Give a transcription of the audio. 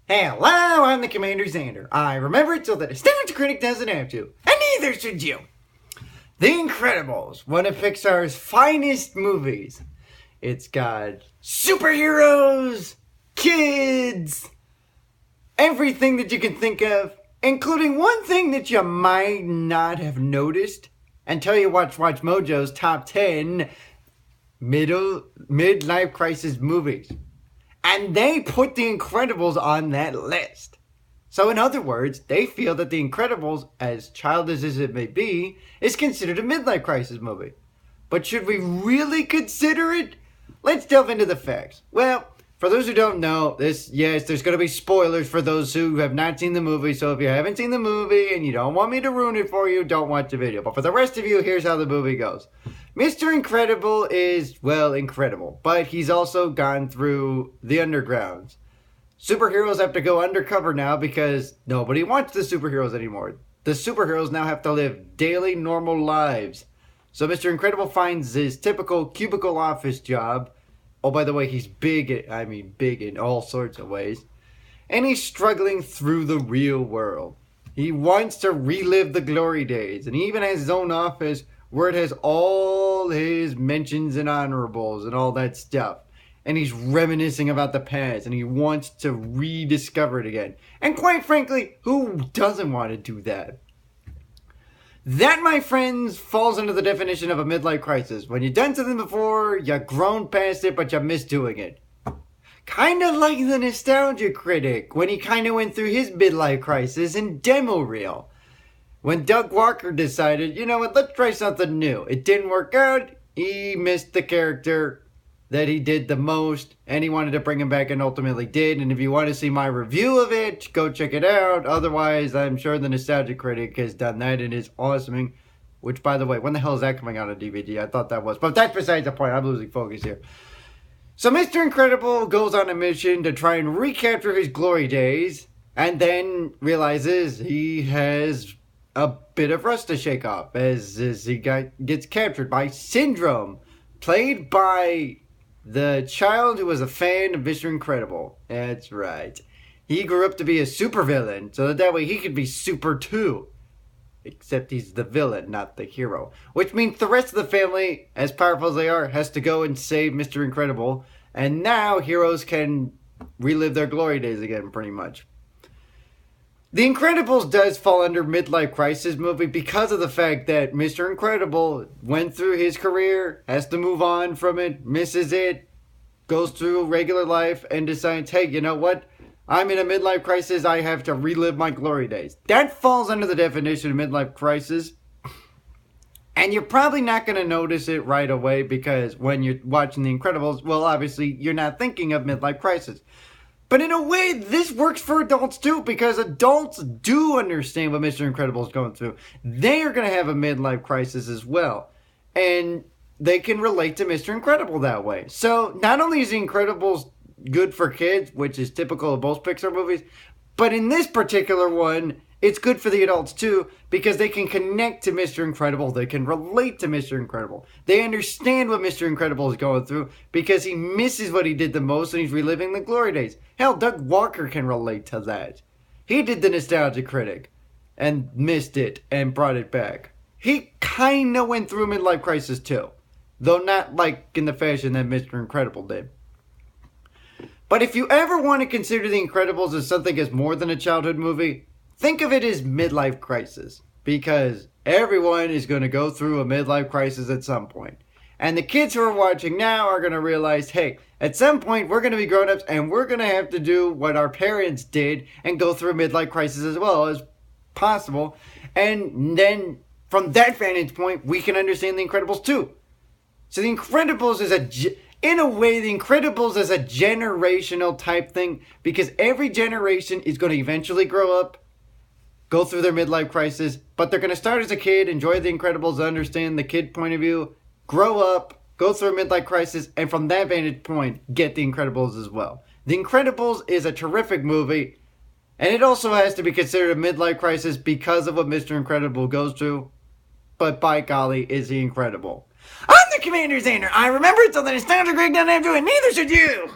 Hello, I'm the Commander Zander. I remember it so that a standard critic doesn't have to, and neither should you. The Incredibles, one of Pixar's finest movies. It's got superheroes, kids, everything that you can think of, including one thing that you might not have noticed until you watch watchmojo's top 10 midlife crisis movies. And they put The Incredibles on that list. So in other words, they feel that The Incredibles, as childish as it may be, is considered a midlife crisis movie. But should we really consider it? Let's delve into the facts. Well, for those who don't know, there's going to be spoilers for those who have not seen the movie. So if you haven't seen the movie and you don't want me to ruin it for you, don't watch the video. But for the rest of you, here's how the movie goes. Mr. Incredible is, well, incredible. But he's also gone through the undergrounds. Superheroes have to go undercover now because nobody wants the superheroes anymore. The superheroes now have to live daily, normal lives. So Mr. Incredible finds his typical cubicle office job. Oh, by the way, he's big in all sorts of ways. And he's struggling through the real world. He wants to relive the glory days. And he even has his own office where it has all his mentions and honorables and all that stuff. And he's reminiscing about the past. And he wants to rediscover it again. And quite frankly, who doesn't want to do that? That, my friends, falls under the definition of a midlife crisis. When you've done something before, you've grown past it, but you miss doing it. Kind of like the nostalgia critic, when he kind of went through his midlife crisis in Demo Reel. When Doug Walker decided, you know what, let's try something new. It didn't work out, he missed the character that he did the most, and he wanted to bring him back and ultimately did. And if you want to see my review of it, go check it out. Otherwise, I'm sure the Nostalgia Critic has done that and is awesome. Which, by the way, when the hell is that coming out on DVD? I thought that was. But that's besides the point. I'm losing focus here. So Mr. Incredible goes on a mission to try and recapture his glory days, and then realizes he has a bit of rust to shake off as he gets captured by Syndrome, played by the child who was a fan of Mr. Incredible. That's right. He grew up to be a supervillain, so that way he could be super too. Except he's the villain, not the hero. Which means the rest of the family, as powerful as they are, has to go and save Mr. Incredible. And now heroes can relive their glory days again, pretty much. The Incredibles does fall under midlife crisis movie because of the fact that Mr. Incredible went through his career, has to move on from it, misses it, goes through regular life, and decides, hey, you know what? I'm in a midlife crisis, I have to relive my glory days. That falls under the definition of midlife crisis. And you're probably not going to notice it right away because when you're watching The Incredibles, well, obviously, you're not thinking of midlife crisis. But in a way, this works for adults too, because adults do understand what Mr. Incredible is going through. They are going to have a midlife crisis as well. And they can relate to Mr. Incredible that way. So not only is The Incredibles good for kids, which is typical of most Pixar movies, but in this particular one, it's good for the adults too, because they can connect to Mr. Incredible. They can relate to Mr. Incredible. They understand what Mr. Incredible is going through because he misses what he did the most and he's reliving the glory days. Hell, Doug Walker can relate to that. He did the Nostalgia Critic and missed it and brought it back. He kind of went through a midlife crisis too, though not like in the fashion that Mr. Incredible did. But if you ever want to consider The Incredibles as something as more than a childhood movie, think of it as midlife crisis, because everyone is going to go through a midlife crisis at some point. And the kids who are watching now are going to realize, hey, at some point we're going to be grown-ups and we're going to have to do what our parents did and go through a midlife crisis as well as possible. And then from that vantage point, we can understand The Incredibles too. So The Incredibles is in a way, The Incredibles is a generational type thing because every generation is going to eventually grow up, go through their midlife crisis, but they're going to start as a kid, enjoy The Incredibles, understand the kid point of view, grow up, go through a midlife crisis, and from that vantage point, get The Incredibles as well. The Incredibles is a terrific movie, and it also has to be considered a midlife crisis because of what Mr. Incredible goes through, but by golly, is he incredible. I'm the Commander Zander. I remember it so that it's time to break down and do it, neither should you!